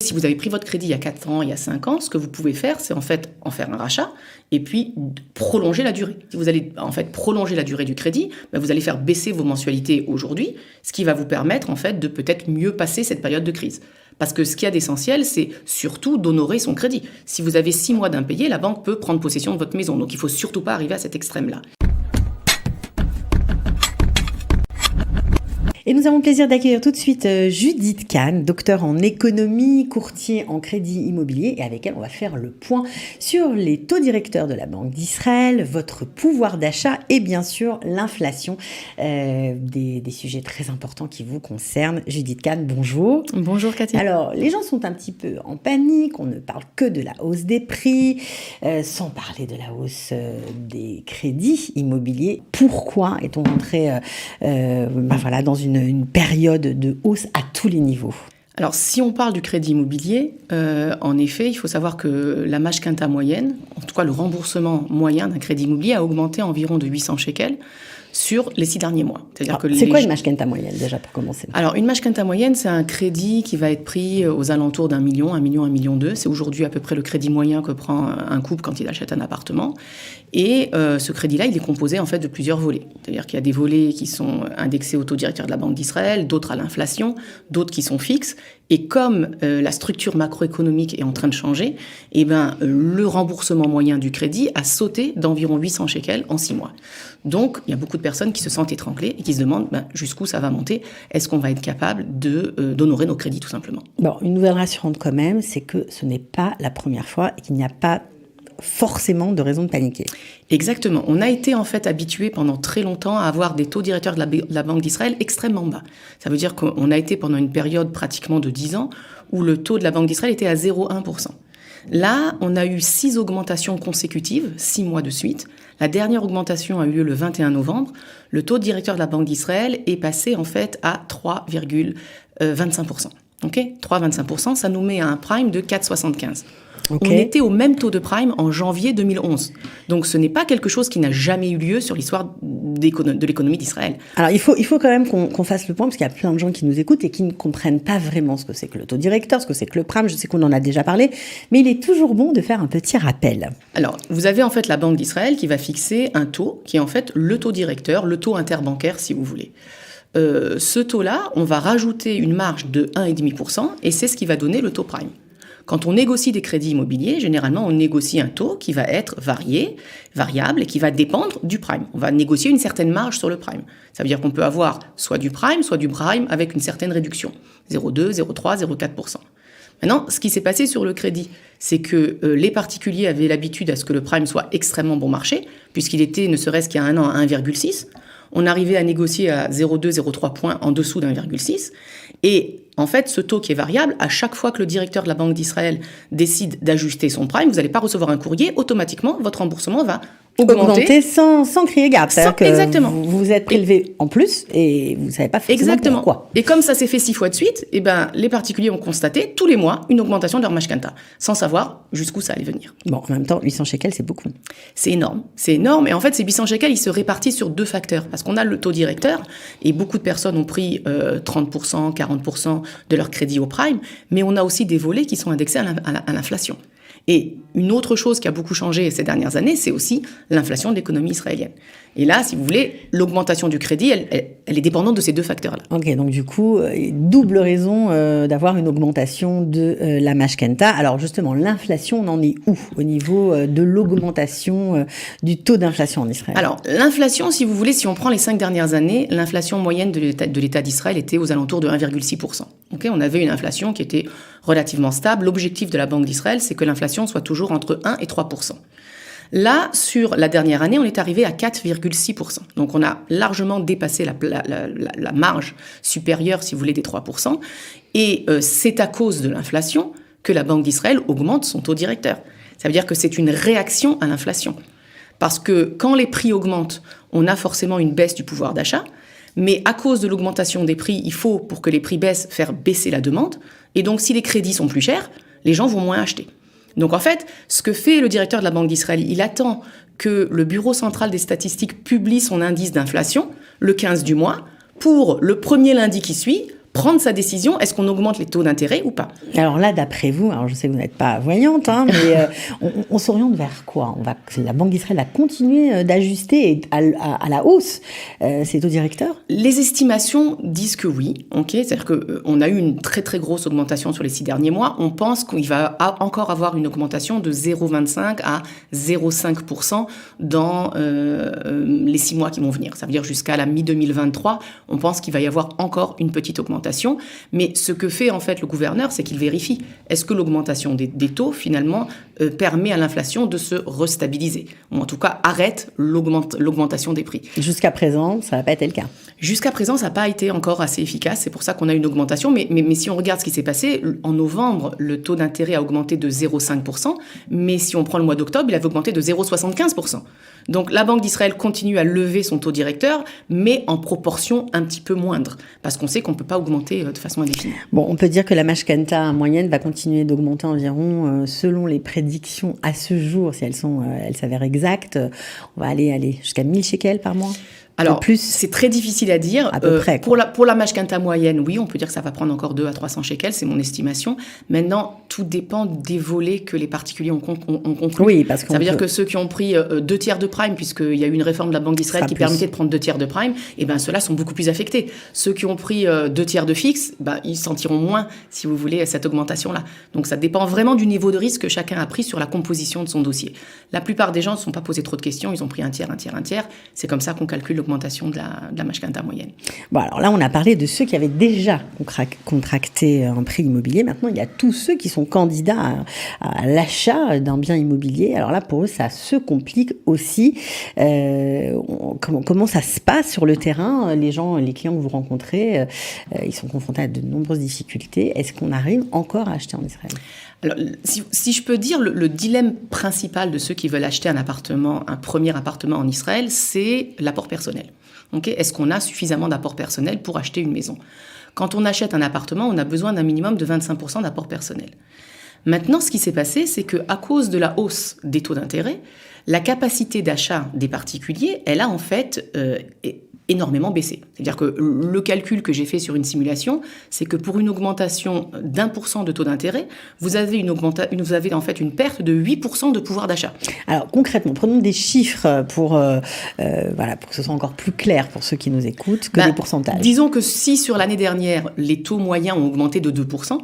Si vous avez pris votre crédit il y a 4 ans, il y a 5 ans, ce que vous pouvez faire, c'est en fait en faire un rachat et puis prolonger la durée. Si vous allez en fait prolonger la durée du crédit, vous allez faire baisser vos mensualités aujourd'hui, ce qui va vous permettre en fait de peut-être mieux passer cette période de crise. Parce que ce qu'il y a d'essentiel, c'est surtout d'honorer son crédit. Si vous avez 6 mois d'impayés, la banque peut prendre possession de votre maison. Donc il ne faut surtout pas arriver à cet extrême-là. Et nous avons le plaisir d'accueillir tout de suite Judith Kahn, docteur en économie, courtier en crédit immobilier, et avec elle, on va faire le point sur les taux directeurs de la Banque d'Israël, votre pouvoir d'achat et bien sûr l'inflation, des sujets très importants qui vous concernent. Judith Kahn, bonjour. Bonjour Cathy. Alors, les gens sont un petit peu en panique, on ne parle que de la hausse des prix, sans parler de la hausse des crédits immobiliers. Pourquoi est-on rentré dans une période de hausse à tous les niveaux? Alors, si on parle du crédit immobilier, en effet, il faut savoir que la mashkenta moyenne, en tout cas le remboursement moyen d'un crédit immobilier, a augmenté environ de 800 shekels sur les 6 derniers mois. C'est quoi une mashkenta moyenne, déjà, pour commencer? Alors, une mashkenta moyenne, c'est un crédit qui va être pris aux alentours d'1 million, 1 million, 1,2 million. C'est aujourd'hui à peu près le crédit moyen que prend un couple quand il achète un appartement. Et ce crédit-là, il est composé en fait de plusieurs volets. C'est-à-dire qu'il y a des volets qui sont indexés au taux directeur de la Banque d'Israël, d'autres à l'inflation, d'autres qui sont fixes. Et comme la structure macroéconomique est en train de changer, le remboursement moyen du crédit a sauté d'environ 800 shekels en 6 mois. Donc, il y a beaucoup de personnes qui se sentent étranglées et qui se demandent jusqu'où ça va monter. Est-ce qu'on va être capable d'honorer nos crédits, tout simplement? Bon, une nouvelle rassurante quand même, c'est que ce n'est pas la première fois et qu'il n'y a pas forcément de raison de paniquer. Exactement. On a été en fait habitué pendant très longtemps à avoir des taux directeurs de la Banque d'Israël extrêmement bas. Ça veut dire qu'on a été pendant une période pratiquement de 10 ans où le taux de la Banque d'Israël était à 0,1%. Là, on a eu 6 augmentations consécutives, 6 mois de suite. La dernière augmentation a eu lieu le 21 novembre. Le taux directeur de la Banque d'Israël est passé en fait à 3,25%. Ok, 3,25%, ça nous met à un prime de 4,75%. Okay. On était au même taux de prime en janvier 2011. Donc ce n'est pas quelque chose qui n'a jamais eu lieu sur l'histoire de l'économie d'Israël. Alors il faut quand même qu'on fasse le point, parce qu'il y a plein de gens qui nous écoutent et qui ne comprennent pas vraiment ce que c'est que le taux directeur, ce que c'est que le prime. Je sais qu'on en a déjà parlé, mais il est toujours bon de faire un petit rappel. Alors vous avez en fait la Banque d'Israël qui va fixer un taux qui est en fait le taux directeur, le taux interbancaire si vous voulez. Ce taux-là, on va rajouter une marge de 1,5% et c'est ce qui va donner le taux prime. Quand on négocie des crédits immobiliers, généralement, on négocie un taux qui va être variable et qui va dépendre du prime. On va négocier une certaine marge sur le prime. Ça veut dire qu'on peut avoir soit du prime avec une certaine réduction. 0,2, 0,3, 0,4%. Maintenant, ce qui s'est passé sur le crédit, c'est que les particuliers avaient l'habitude à ce que le prime soit extrêmement bon marché, puisqu'il était, ne serait-ce qu'il y a un an, à 1,6. On arrivait à négocier à 0,2, 0,3 points en dessous d'1,6. Et en fait, ce taux qui est variable, à chaque fois que le directeur de la Banque d'Israël décide d'ajuster son prime, vous n'allez pas recevoir un courrier, automatiquement, votre remboursement va augmenter sans crier gare. Exactement. Vous êtes prélevé en plus et vous ne savez pas forcément pourquoi. Et comme ça s'est fait 6 fois de suite, les particuliers ont constaté tous les mois une augmentation de leur mashkenta, sans savoir jusqu'où ça allait venir. Bon, en même temps, 800 shekels, c'est beaucoup. C'est énorme. Et en fait, ces 800 shekels, ils se répartissent sur 2 facteurs. Parce qu'on a le taux directeur, et beaucoup de personnes ont pris 30%, 40% de leur crédit au prime, mais on a aussi des volets qui sont indexés à l'inflation. Et une autre chose qui a beaucoup changé ces dernières années, c'est aussi l'inflation de l'économie israélienne. Et là, si vous voulez, l'augmentation du crédit, elle est dépendante de ces 2 facteurs-là. Ok, donc du coup, double raison d'avoir une augmentation de la mashkenta. Alors justement, l'inflation, on en est où au niveau de l'augmentation du taux d'inflation en Israël? Alors, l'inflation, si vous voulez, si on prend les 5 dernières années, l'inflation moyenne de l'État d'Israël était aux alentours de 1,6%. Okay, on avait une inflation qui était relativement stable. L'objectif de la Banque d'Israël, c'est que l'inflation soit toujours entre 1 et 3%. Là, sur la dernière année, on est arrivé à 4,6%. Donc, on a largement dépassé la marge supérieure, si vous voulez, des 3%. Et c'est à cause de l'inflation que la Banque d'Israël augmente son taux directeur. Ça veut dire que c'est une réaction à l'inflation. Parce que quand les prix augmentent, on a forcément une baisse du pouvoir d'achat. Mais à cause de l'augmentation des prix, il faut, pour que les prix baissent, faire baisser la demande. Et donc, si les crédits sont plus chers, les gens vont moins acheter. Donc en fait, ce que fait le directeur de la Banque d'Israël, il attend que le Bureau central des statistiques publie son indice d'inflation le 15 du mois pour le premier lundi qui suit prendre sa décision, est-ce qu'on augmente les taux d'intérêt ou pas? Alors là, d'après vous, alors je sais que vous n'êtes pas voyante, mais on s'oriente vers quoi? La Banque d'Israël va continuer d'ajuster à la hausse ces taux directeurs? Les estimations disent que oui, c'est-à-dire qu'on a eu une très très grosse augmentation sur les 6 derniers mois. On pense qu'il va encore avoir une augmentation de 0,25 à 0,5% dans les 6 mois qui vont venir. Ça veut dire jusqu'à la mi-2023, on pense qu'il va y avoir encore une petite augmentation. Mais ce que fait en fait le gouverneur, c'est qu'il vérifie. Est-ce que l'augmentation des taux, finalement, permet à l'inflation de se restabiliser? Ou en tout cas, arrête l'augmentation des prix. Jusqu'à présent, ça n'a pas été le cas. Jusqu'à présent, ça n'a pas été encore assez efficace. C'est pour ça qu'on a une augmentation. Mais si on regarde ce qui s'est passé, en novembre, le taux d'intérêt a augmenté de 0,5%. Mais si on prend le mois d'octobre, il avait augmenté de 0,75%. Donc la Banque d'Israël continue à lever son taux directeur, mais en proportion un petit peu moindre. Parce qu'on sait qu'on ne peut pas augmenter de façon indéfinie. Bon, on peut dire que la mashkenta moyenne va continuer d'augmenter environ, selon les prédictions à ce jour, si elles s'avèrent exactes, on va aller jusqu'à 1000 shekels par mois. Alors, c'est très difficile à dire. À peu près, pour la mashkenta moyenne, oui, on peut dire que ça va prendre encore 200 à 300 shekels, c'est mon estimation. Maintenant, tout dépend des volets que les particuliers ont conclus. Oui, parce que ça veut dire que ceux qui ont pris 2 tiers de prime, puisqu'il y a eu une réforme de la Banque d'Israël qui permettait de prendre 2 tiers de prime, eh ben, ceux-là sont beaucoup plus affectés. Ceux qui ont pris 2 tiers de fixe, ils sentiront moins, si vous voulez, cette augmentation-là. Donc, ça dépend vraiment du niveau de risque que chacun a pris sur la composition de son dossier. La plupart des gens ne se sont pas posés trop de questions, ils ont pris un tiers. C'est comme ça qu'on calcule l'augmentation de la mashkenta moyenne. Bon, alors là, on a parlé de ceux qui avaient déjà contracté un prêt immobilier. Maintenant, il y a tous ceux qui sont candidats à l'achat d'un bien immobilier. Alors là, pour eux, ça se complique aussi. Comment ça se passe sur le terrain? Les clients que vous rencontrez, ils sont confrontés à de nombreuses difficultés. Est-ce qu'on arrive encore à acheter en Israël? Alors, si je peux dire, le dilemme principal de ceux qui veulent acheter un premier appartement en Israël, c'est l'apport personnel. Est-ce qu'on a suffisamment d'apport personnel pour acheter une maison? Quand on achète un appartement, on a besoin d'un minimum de 25% d'apport personnel. Maintenant, ce qui s'est passé, c'est qu'à cause de la hausse des taux d'intérêt, la capacité d'achat des particuliers, elle a en fait énormément baissé. C'est-à-dire que le calcul que j'ai fait sur une simulation, c'est que pour une augmentation d'1% de taux d'intérêt, vous avez en fait une perte de 8% de pouvoir d'achat. Alors concrètement, prenons des chiffres pour que ce soit encore plus clair pour ceux qui nous écoutent que des pourcentages. Disons que si sur l'année dernière, les taux moyens ont augmenté de 2%,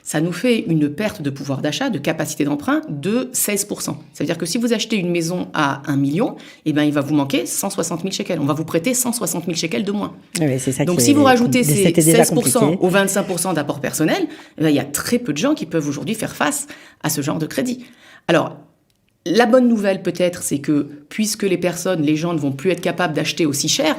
ça nous fait une perte de pouvoir d'achat, de capacité d'emprunt de 16%. Ça veut dire que si vous achetez une maison à 1 million, il va vous manquer 160 000 shekels. On va vous prêter 160 000 shekels de moins. Oui, c'est ça. Donc si vous rajoutez ces 16% aux 25% d'apport personnel, il y a très peu de gens qui peuvent aujourd'hui faire face à ce genre de crédit. Alors, la bonne nouvelle peut-être, c'est que puisque les gens ne vont plus être capables d'acheter aussi cher,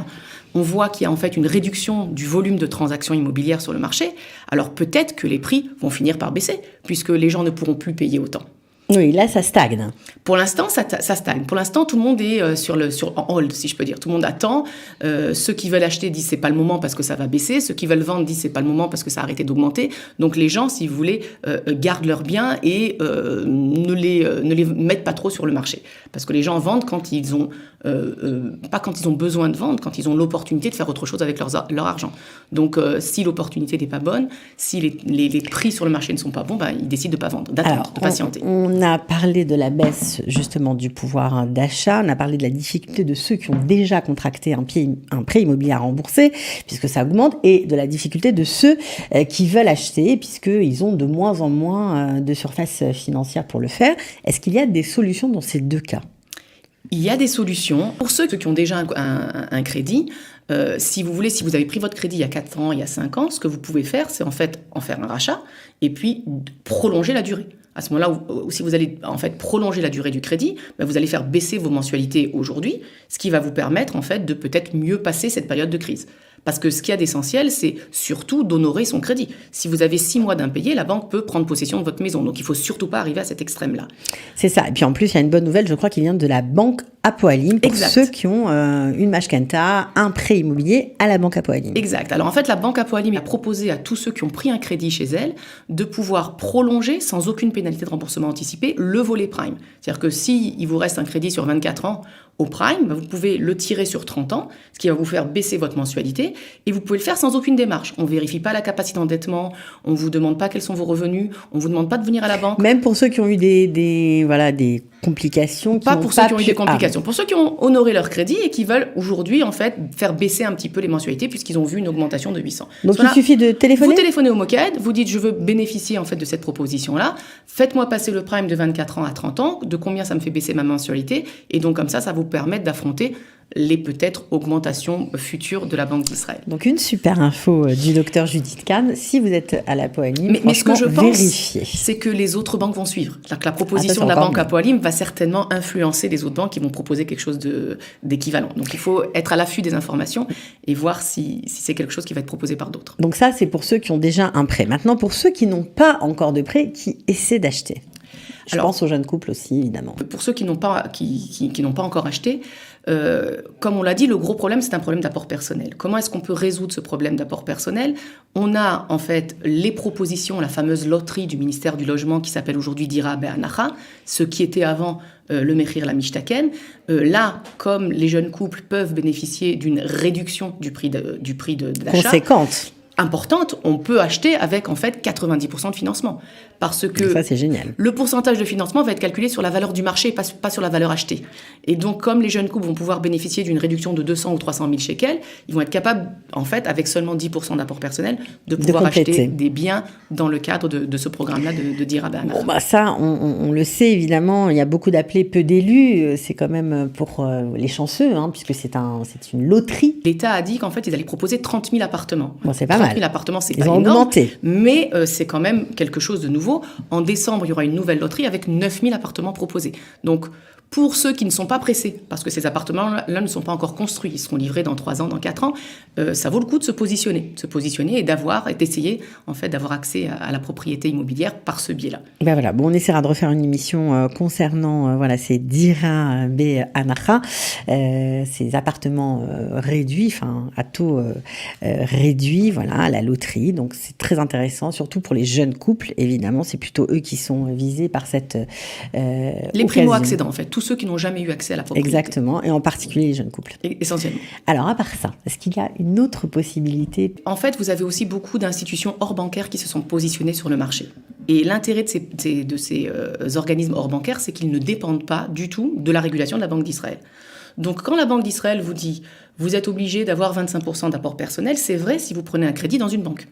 on voit qu'il y a en fait une réduction du volume de transactions immobilières sur le marché, alors peut-être que les prix vont finir par baisser, puisque les gens ne pourront plus payer autant. Oui, là, ça stagne. Pour l'instant, ça stagne. Pour l'instant, tout le monde est en hold, si je peux dire. Tout le monde attend. Ceux qui veulent acheter disent c'est pas le moment parce que ça va baisser. Ceux qui veulent vendre disent c'est pas le moment parce que ça a arrêté d'augmenter. Donc les gens, si vous voulez, gardent leurs biens et ne les mettent pas trop sur le marché. Parce que les gens vendent quand ils ont pas quand ils ont besoin de vendre, quand ils ont l'opportunité de faire autre chose avec leur argent. Donc si l'opportunité n'est pas bonne, si les prix sur le marché ne sont pas bons, ils décident de pas vendre, d'attendre, de patienter. On a parlé de la baisse justement du pouvoir d'achat, on a parlé de la difficulté de ceux qui ont déjà contracté un prêt immobilier à rembourser, puisque ça augmente, et de la difficulté de ceux qui veulent acheter, puisqu'ils ont de moins en moins de surface financière pour le faire. Est-ce qu'il y a des solutions dans ces deux cas ? Il y a des solutions. Pour ceux qui ont déjà un crédit, si vous avez pris votre crédit il y a 4 ans, il y a 5 ans, ce que vous pouvez faire, c'est en fait en faire un rachat et puis prolonger la durée. À ce moment-là, si vous allez en fait prolonger la durée du crédit, vous allez faire baisser vos mensualités aujourd'hui, ce qui va vous permettre en fait de peut-être mieux passer cette période de crise. Parce que ce qu'il y a d'essentiel, c'est surtout d'honorer son crédit. Si vous avez 6 mois d'impayés, la banque peut prendre possession de votre maison. Donc, il ne faut surtout pas arriver à cet extrême-là. C'est ça. Et puis, en plus, il y a une bonne nouvelle, je crois, qui vient de la Banque Apoalim pour Exact. ceux qui ont une Mashkenta, un prêt immobilier à la banque Apoalim. Exact. Alors en fait, la banque Apoalim a proposé à tous ceux qui ont pris un crédit chez elle de pouvoir prolonger sans aucune pénalité de remboursement anticipé le volet prime. C'est-à-dire que si il vous reste un crédit sur 24 ans au prime, vous pouvez le tirer sur 30 ans, ce qui va vous faire baisser votre mensualité, et vous pouvez le faire sans aucune démarche. On ne vérifie pas la capacité d'endettement, on ne vous demande pas quels sont vos revenus, on ne vous demande pas de venir à la banque. Même pour ceux qui ont eu des complications. Pas pour ceux qui ont eu des complications. Pour ceux qui ont honoré leur crédit et qui veulent aujourd'hui, en fait, faire baisser un petit peu les mensualités puisqu'ils ont vu une augmentation de 800. Donc il suffit de téléphoner. Vous téléphonez au Moked, vous dites je veux bénéficier en fait de cette proposition-là. Faites-moi passer le prime de 24 ans à 30 ans. De combien ça me fait baisser ma mensualité? Et donc comme ça vous permet d'affronter les peut-être augmentations futures de la Banque d'Israël. Donc une super info du docteur Judith Kahn. Si vous êtes à l'Apoalim, mais ce que je pense, vérifiez. C'est que les autres banques vont suivre. C'est-à-dire que la proposition de la banque Apoalim va certainement influencer les autres banques qui vont proposer quelque chose d'équivalent. Donc il faut être à l'affût des informations et voir si c'est quelque chose qui va être proposé par d'autres. Donc ça, c'est pour ceux qui ont déjà un prêt. Maintenant, pour ceux qui n'ont pas encore de prêt, qui essaient d'acheter. Je pense aux jeunes couples aussi, évidemment. Pour ceux qui n'ont pas encore acheté, comme on l'a dit, le gros problème, c'est un problème d'apport personnel. Comment est-ce qu'on peut résoudre ce problème d'apport personnel? On a en fait les propositions, la fameuse loterie du ministère du Logement qui s'appelle aujourd'hui Dira Be'anacha, ce qui était avant le Mechir la Mishtaken. Là, comme les jeunes couples peuvent bénéficier d'une réduction du prix d'achat conséquente, importante, on peut acheter avec en fait 90% de financement. Parce que ça, c'est génial. Le pourcentage de financement va être calculé sur la valeur du marché et pas sur la valeur achetée. Et donc, comme les jeunes couples vont pouvoir bénéficier d'une réduction de 200 ou 300 000 shekels, ils vont être capables, en fait, avec seulement 10% d'apport personnel, de pouvoir acheter des biens dans le cadre de ce programme-là de Dira Be'anacha. Bon, ça, on le sait, évidemment, il y a beaucoup d'appelés, peu d'élus. C'est quand même pour les chanceux, puisque c'est une loterie. L'État a dit qu'en fait, ils allaient proposer 30 000 appartements. Bon, c'est pas mal. 30 000 appartements, c'est ils pas ont énorme, augmenté. Mais c'est quand même quelque chose de nouveau. En décembre, il y aura une nouvelle loterie avec 9 000 appartements proposés. Donc, pour ceux qui ne sont pas pressés, parce que ces appartements-là ne sont pas encore construits, ils seront livrés dans 3 ans, dans 4 ans, ça vaut le coup de se positionner et d'essayer en fait d'avoir accès à la propriété immobilière par ce biais-là. Ben voilà, bon, on essaiera de refaire une émission concernant ces Dira Be'anacha, ces appartements réduits, à taux réduit, voilà, la loterie. Donc c'est très intéressant, surtout pour les jeunes couples, évidemment, c'est plutôt eux qui sont visés par cette les primo-accédants, en fait, tous ceux qui n'ont jamais eu accès à la propriété. Exactement, et en particulier les jeunes couples. Essentiellement. Alors, à part ça, est-ce qu'il y a une autre possibilité? En fait, vous avez aussi beaucoup d'institutions hors bancaires qui se sont positionnées sur le marché. Et l'intérêt de ces organismes hors bancaires, c'est qu'ils ne dépendent pas du tout de la régulation de la Banque d'Israël. Donc, quand la Banque d'Israël vous dit « vous êtes obligé d'avoir 25% d'apport personnel », c'est vrai si vous prenez un crédit dans une banque.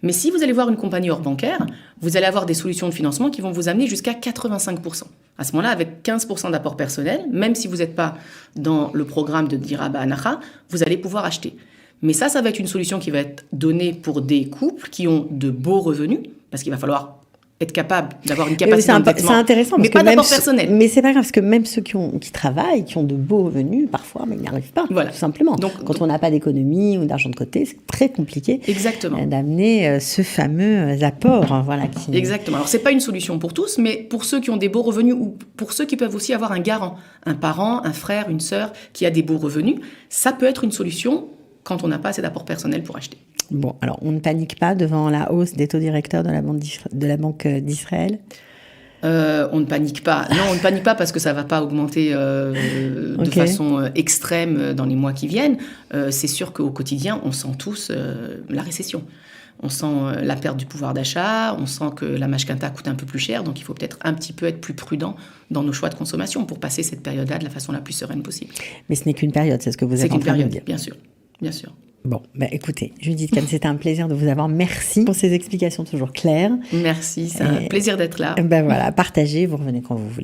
Mais si vous allez voir une compagnie hors bancaire, vous allez avoir des solutions de financement qui vont vous amener jusqu'à 85%. À ce moment-là, avec 15% d'apport personnel, même si vous n'êtes pas dans le programme de Dira Be'anacha, vous allez pouvoir acheter. Mais ça va être une solution qui va être donnée pour des couples qui ont de beaux revenus, parce qu'il va falloir être capable d'avoir une capacité d'endettement, c'est intéressant, mais pas d'apport personnel. Mais c'est pas grave, parce que même ceux qui travaillent, qui ont de beaux revenus, parfois, ils n'y arrivent pas, tout simplement. Quand on n'a pas d'économie ou d'argent de côté, c'est très compliqué d'amener ce fameux apport. Exactement. Alors, c'est pas une solution pour tous, mais pour ceux qui ont des beaux revenus ou pour ceux qui peuvent aussi avoir un garant, un parent, un frère, une sœur qui a des beaux revenus, ça peut être une solution quand on n'a pas assez d'apport personnel pour acheter. Bon, alors on ne panique pas devant la hausse des taux directeurs de la Banque d'Israël? On ne panique pas. Non, on ne panique pas parce que ça ne va pas augmenter de façon extrême dans les mois qui viennent. C'est sûr qu'au quotidien, on sent tous la récession. On sent la perte du pouvoir d'achat, on sent que la mashkenta coûte un peu plus cher, donc il faut peut-être un petit peu être plus prudent dans nos choix de consommation pour passer cette période-là de la façon la plus sereine possible. Mais ce n'est qu'une période, c'est ce que vous êtes en train de dire. Bien sûr, bien sûr. Bon, écoutez, Judith Kahn, c'était un plaisir de vous avoir. Merci pour ces explications toujours claires. Merci, c'est un plaisir d'être là. Voilà, partagez, vous revenez quand vous voulez.